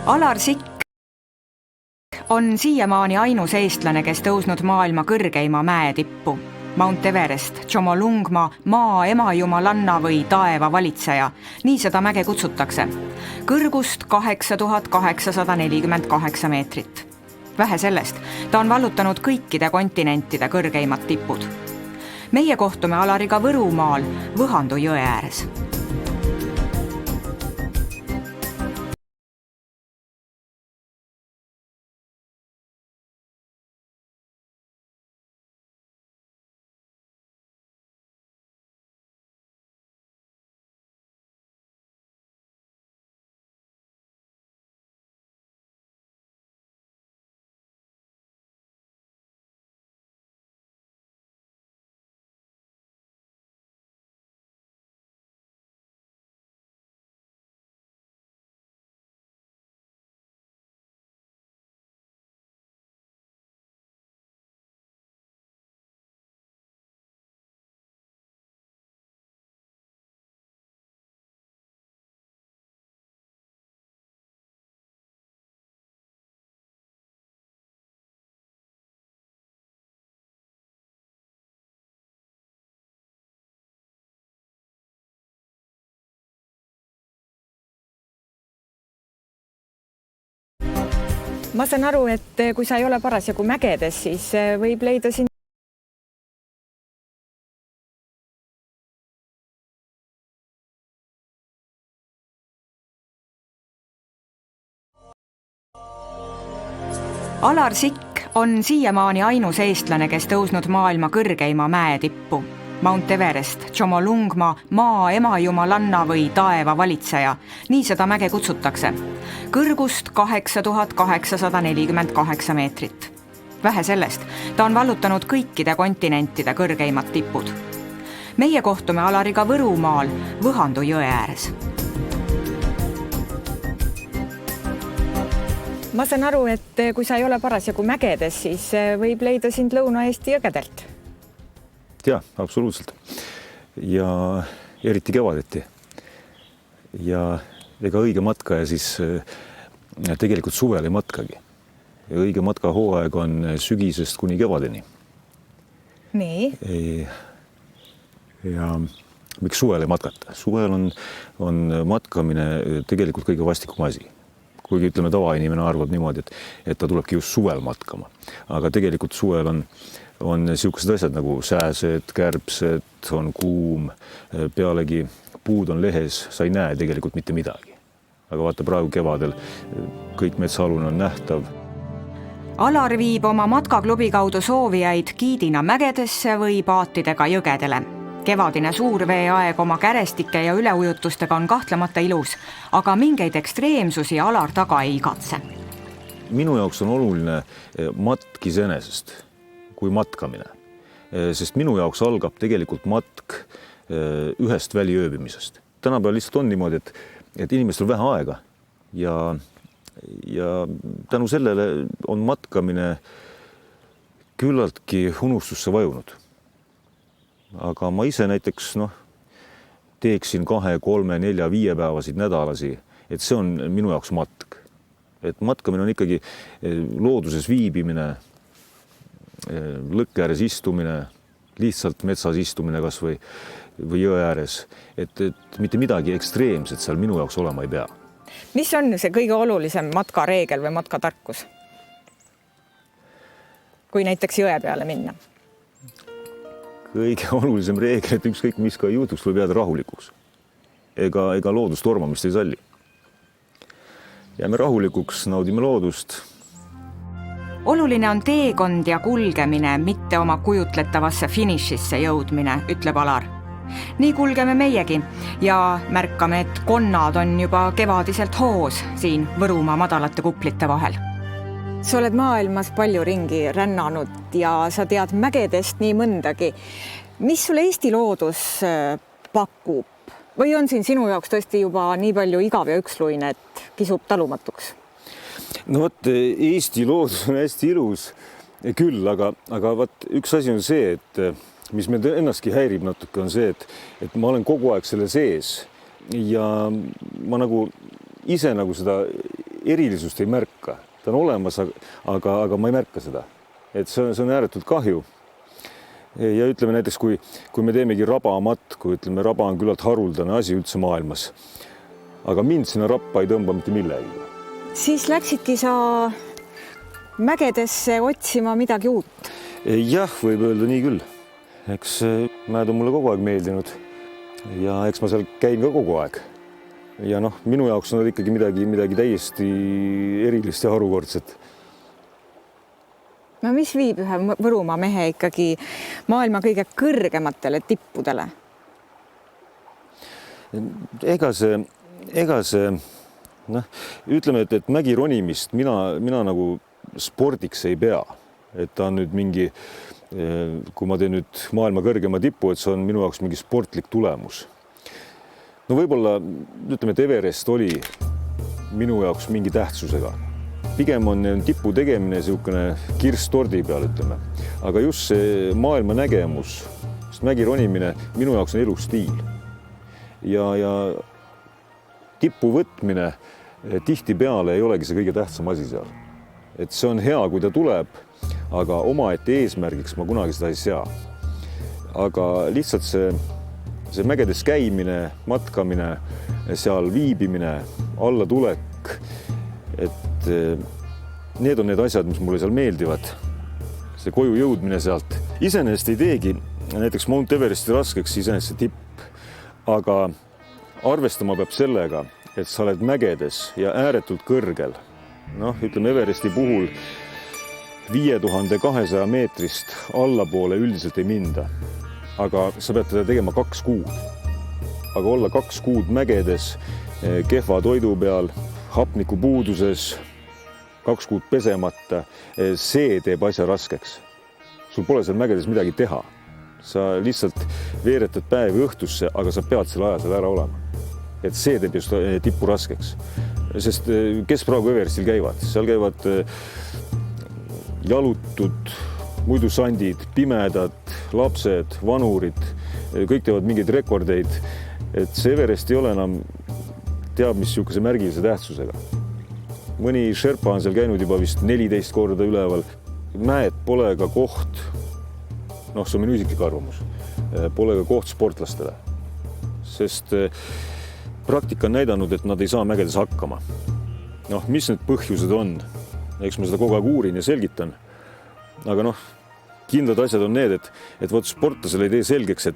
Alar Sikk on siiamaani ainus eestlane, kes tõusnud maailma kõrgeima mäe tippu. Mount Everest, Tšomolungma, maa emajumalanna või taeva valitseja, nii seda mäge kutsutakse. Kõrgust 8848 meetrit. Vähe sellest, ta on vallutanud kõikide kontinentide kõrgeimad tipud. Meie kohtume Alariga Võrumaal Võhandu jõe ääres. Ma saan aru, et kui sa ei ole parasjagu mägedes, siis võib leida siin Alar Sikk on siiamaani ainus eestlane, kes tõusnud maailma kõrgeima mäe tippu. Mount Everest, Tšomolungma, maa emajumalanna või taeva valitseja, nii seda mäge kutsutakse. Kõrgust 8848 meetrit. Vähe sellest, ta on vallutanud kõikide kontinentide kõrgeimad tipud. Meie kohtume Alariga Võrumaal Võhandu jõe ääres. Ma saan aru, et kui sa ei ole parasjagu mägedes, siis võib leida sind Lõuna-Eesti jõgedelt. Jah, absoluutselt. Ja eriti kevadeti. Ja ega õige matka ja siis tegelikult suvel ei matkagi. Ja õige matka hooaeg on sügisest kuni kevadeni. Nii? Ja miks suvel ei matkata? Suvel on matkamine tegelikult kõige vastikum asi. Kuigi ütleme, tavainimene arvab niimoodi, et ta tulebki just suvel matkama. Aga tegelikult suvel on niisugused asjad nagu sääsed, kärbsed, on kuum, pealegi puud on lehes, sa ei näe tegelikult mitte midagi. Aga vaata praegu kevadel kõik metsaalune on nähtav. Alar viib oma matkaklubi kaudu soovijaid Kiidina mägedesse või paatidega jõgedele. Kevadine suurveeaeg oma kärestike ja üleujutustega on kahtlemata ilus, aga mingeid ekstreemsusi Alar taga ei igatse. Minu jaoks on oluline matk iseenesest kui matkamine, sest minu jaoks algab tegelikult matk ühest väliööbimisest. Tänapäeval lihtsalt on niimoodi, et inimestel on vähe aega ja tänu sellele on matkamine küllaltki unustusse vajunud. Aga ma ise näiteks teeksin 2, 3, 4, 5 päevasid nädalasi, et see on minu jaoks matk. Et matkamine on ikkagi looduses viibimine, lõkke ääres istumine, lihtsalt metsas istumine kas või jõe ääres, et mitte midagi ekstreemset seal minu jaoks olema ei pea. Mis on see kõige olulisem matkareegel või matkatarkus? Kui näiteks jõe peale minna? Kõige olulisem reegel, et ükskõik mis ka juhtuks, tuleb jääda rahulikuks. Ega loodust tormamist ei salli. Jääme rahulikuks, naudime loodust. Oluline on teekond ja kulgemine, mitte oma kujutletavasse finišisse jõudmine, ütleb Alar. Nii kulgeme meiegi ja märkame, et konnad on juba kevadiselt hoos siin Võrumaa madalate kuplite vahel. Sa oled maailmas palju ringi rännanud ja sa tead mägedest nii mõndagi. Mis sulle Eesti loodus pakub? Või on siin sinu jaoks tõesti juba nii palju igav ja üksluine, et kisub talumatuks? No vot, Eesti loodus on hästi ilus küll, aga üks asi on see, et mis meid ennastki häirib natuke, on see, et ma olen kogu aeg selle sees ja ma ise seda erilisust ei märka, ta on olemas, aga ma ei märka seda, et see on ääretult kahju. Ja ütleme näiteks, kui me teemegi rabamatku, ütleme, raba on küllalt haruldane asi üldse maailmas, aga mind sinna rappa ei tõmba mitte millegi. Siis läksidki sa mägedesse otsima midagi uut? Jah, võib öelda nii küll. Eks mäed on mulle kogu aeg meeldinud ja eks ma seal käin ka kogu aeg. Ja noh, minu jaoks on ikkagi midagi täiesti erilist ja harukordset. No mis viib ühe Võrumaa mehe ikkagi maailma kõige kõrgematele tippudele? Ega see, ütleme, et mägi ronimist mina nagu spordiks ei pea, et ta on nüüd mingi, kui ma teen nüüd maailma kõrgema tipu, et see on minu jaoks mingi sportlik tulemus. No võib-olla ütleme, et Everest oli minu jaoks mingi tähtsusega. Pigem on tipu tegemine niisugune kirss tordi peal, ütleme. Aga just see maailma nägemus, sest mägi ronimine minu jaoks on elustiil. Ja tipu võtmine tihtipeale ei olegi see kõige tähtsam asi seal. Et see on hea, kui ta tuleb, aga omaette eesmärgiks ma kunagi seda ei sea. Aga lihtsalt see mägedes käimine, matkamine, seal viibimine, allatulek, et need on need asjad, mis mulle seal meeldivad. See koju jõudmine sealt. Iseenesest ei teegi näiteks Mount Everesti raskeks iseenesest see tipp, aga arvestama peab sellega, et sa oled mägedes ja ääretult kõrgel. Noh, ütleme Everesti puhul 5200 meetrist allapoole üldiselt ei minda, aga sa pead teda tegema 2 kuud. Aga olla 2 kuud mägedes, kehva toidu peal, hapniku puuduses, 2 kuud pesemata, see teeb asja raskeks. Sul pole seal mägedes midagi teha. Sa lihtsalt veeretad päevi õhtusse, aga sa pead selle aja seal ära olema. Et see teeb just tippu raskeks. Sest kes praegu Everestil käivad? Seal käivad jalutud, muidu sandid, pimedad, lapsed, vanurid, kõik teevad mingeid rekordeid. Et see Everest ei ole enam teab, mis niisuguse märgilise tähtsusega. Mõni Sherpa on seal käinud juba vist 14 korda üleval. Mäed pole ka koht, noh, see on minu isiklik arvamus, pole ka koht sportlastele. Sest praktika on näidanud, et nad ei saa mägedes hakkama. Noh, mis need põhjused on? Eks ma seda kogu aeg uurin ja selgitan. Aga noh, kindlad asjad on need, et võt sportlasele ei tee selgeks,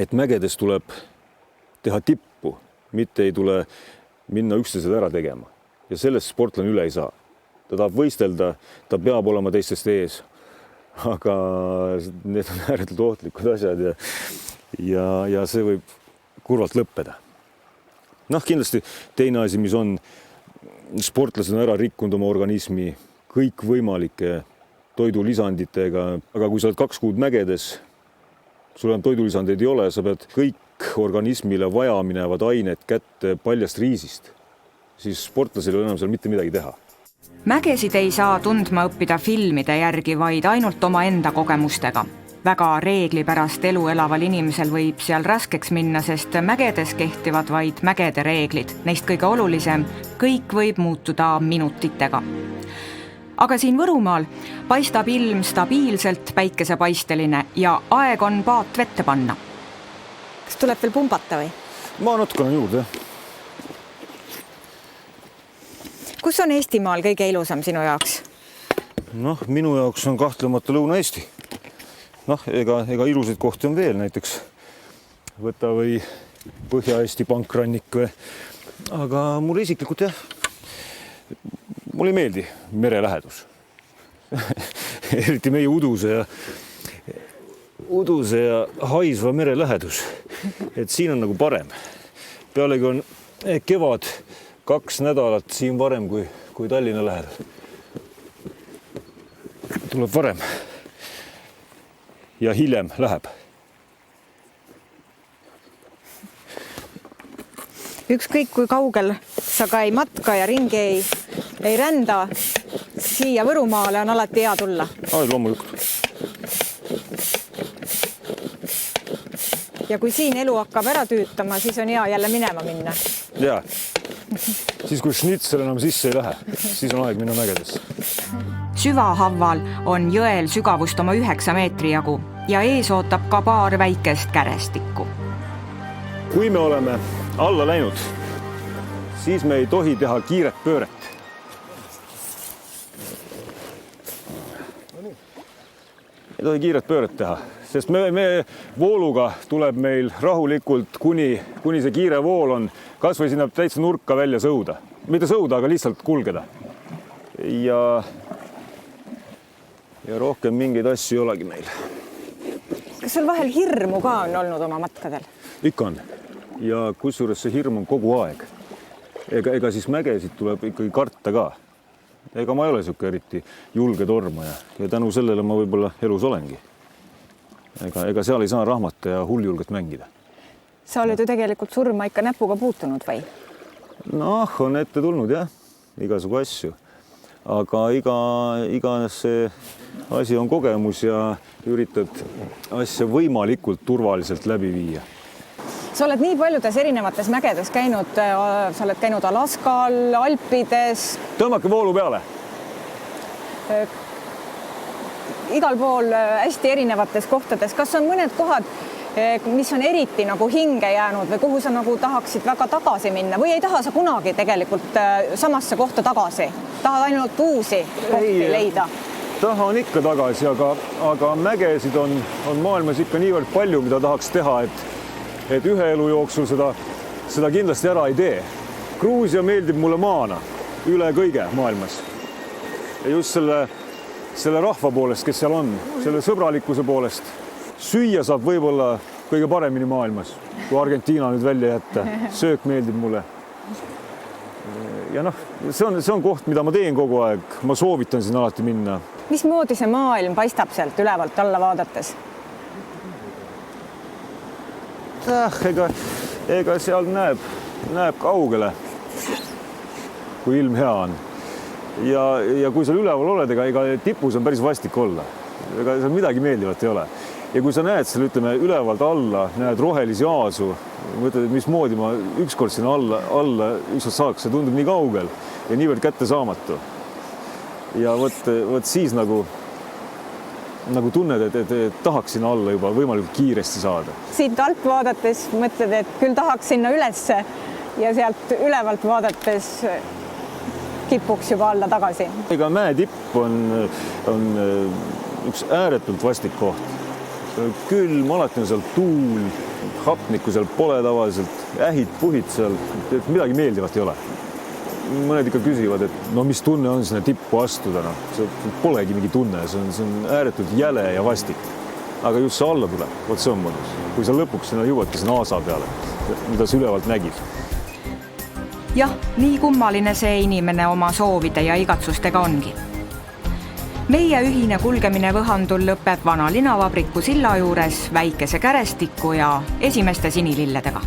et mägedes tuleb teha tippu, mitte ei tule minna üksteisele ära tegema. Ja sellest sportlane üle ei saa. Ta tahab võistelda, ta peab olema teistest ees. Aga need on ääretult ohtlikud asjad ja see võib kurvalt lõppeda. Noh, kindlasti teine asi, mis on, sportlased on ära rikkunud oma organismi kõikvõimalike toidulisanditega, aga kui sa oled 2 kuud mägedes, sul enam toidulisandeid ei ole, sa pead kõik organismile vaja minevad ained kätte paljast riisist, siis sportlasel ei ole enam seal mitte midagi teha. Mägesid ei saa tundma õppida filmide järgi, vaid ainult oma enda kogemustega. Väga reeglipärast elu elaval inimesel võib seal raskeks minna, sest mägedes kehtivad vaid mägede reeglid. Neist kõige olulisem, kõik võib muutuda minutitega. Aga siin Võrumaal paistab ilm stabiilselt päikesepaisteline ja aeg on paat vette panna. Kas tuleb veel pumbata või? Ma natukene juurde. Kus on Eestimaal kõige ilusam sinu jaoks? Noh, minu jaoks on kahtlemata Lõuna-Eesti. Noh, ega ilusaid kohti on veel, näiteks võta või Põhja-Eesti pankrannik või. Aga mulle isiklikult jah, mulle ei meeldi merelähedus. Eriti meie uduse ja haisva merelähedus. Et siin on nagu parem. Pealegi on kevad 2 nädalat siin varem kui Tallinna lähedal. Tuleb varem. Ja hiljem läheb. Ükskõik kui kaugel sa ka ei matka ja ringi ei rända, siia Võrumaale on alati hea tulla. Loomulikult. Ja kui siin elu hakkab ära tüütama, siis on hea jälle minema minna. Jaa. siis kui šnitsel enam sisse ei lähe, siis on aeg minna mägedesse. Süvahavval on jõel sügavust oma 9 meetri jagu ja ees ootab ka paar väikest kärestikku. Kui me oleme alla läinud, siis me ei tohi teha kiiret pööret. Ei tohi kiiret pööret teha, sest me vooluga tuleb meil rahulikult, kuni see kiire vool on kas või sinna täitsa nurka välja sõuda. Mitte sõuda, aga lihtsalt kulgeda. Ja rohkem mingeid asju ei olegi meil. Kas sul vahel hirmu ka on olnud oma matkadel? Ikka on. Ja kusjuures see hirm on kogu aeg. Ega siis mägesid tuleb ikkagi karta ka. Ega ma ei ole siuke eriti julge tormaja ja tänu sellele ma võib-olla elus olengi. Ega seal ei saa rahmata ja hulljulget mängida. Sa oled ju tegelikult surma ikka näpuga puutunud või? Noh, on ette tulnud jah, igasugu asju. Aga iga see asi on kogemus ja üritad asja võimalikult turvaliselt läbi viia. Sa oled nii paljudes erinevates mägedes käinud, sa oled käinud Alaskal, Alpides. Tõmmake voolu peale. Igal pool hästi erinevates kohtades. Kas on mõned kohad, mis on eriti nagu hinge jäänud või kuhu sa nagu tahaksid väga tagasi minna või ei taha sa kunagi tegelikult samasse kohta tagasi? Tahad ainult uusi kohti leida? Tahan ikka tagasi, aga mägesid on maailmas ikka niivõrd palju, mida tahaks teha, et ühe elu jooksul seda kindlasti ära ei tee. Gruusia meeldib mulle maana üle kõige maailmas. Ja just selle rahva poolest, kes seal on, selle sõbralikkuse poolest. Süüa saab võib-olla kõige paremini maailmas, kui Argentiina nüüd välja jätta. Söök meeldib mulle. Ja noh, see on koht, mida ma teen kogu aeg. Ma soovitan siin alati minna. Mismoodi see maailm paistab sealt ülevalt alla vaadates? Ega seal näeb kaugele, kui ilm hea on. Ja kui seal üleval oled, ega tipus on päris vastik olla. Ega seal midagi meeldivat ei ole. Ja kui sa näed seal, ütleme, ülevalt alla, näed rohelisi aasu, mõtled, mismoodi ma ükskord sinna alla ükskord saaks, see tundub nii kaugel ja niivõrd kätte saamatu. Ja võt siis nagu tunned, et tahaks sinna alla juba võimalikult kiiresti saada. Siit alt vaadates mõtled, et küll tahaks sinna ülesse ja sealt ülevalt vaadates kipuks juba alla tagasi. Ega mäetipp on üks ääretult vastik koht. Külm, alati on seal tuul, hapnikku seal pole tavaliselt, ähid, puhid seal, midagi meeldivat ei ole. Mõned ikka küsivad, et no mis tunne on sinna tippu astuda, no see polegi mingi tunne, see on ääretult jäle ja vastik. Aga just see alla tuleb, vot see on mõnus. Kui sa lõpuks sinna jõuadki sinna aasa peale, mida sa ülevalt nägid. Jah, nii kummaline see inimene oma soovide ja igatsustega ongi. Meie ühine kulgemine Võhandul lõpeb vana linavabriku silla juures väikese kärestiku ja esimeste sinililledega.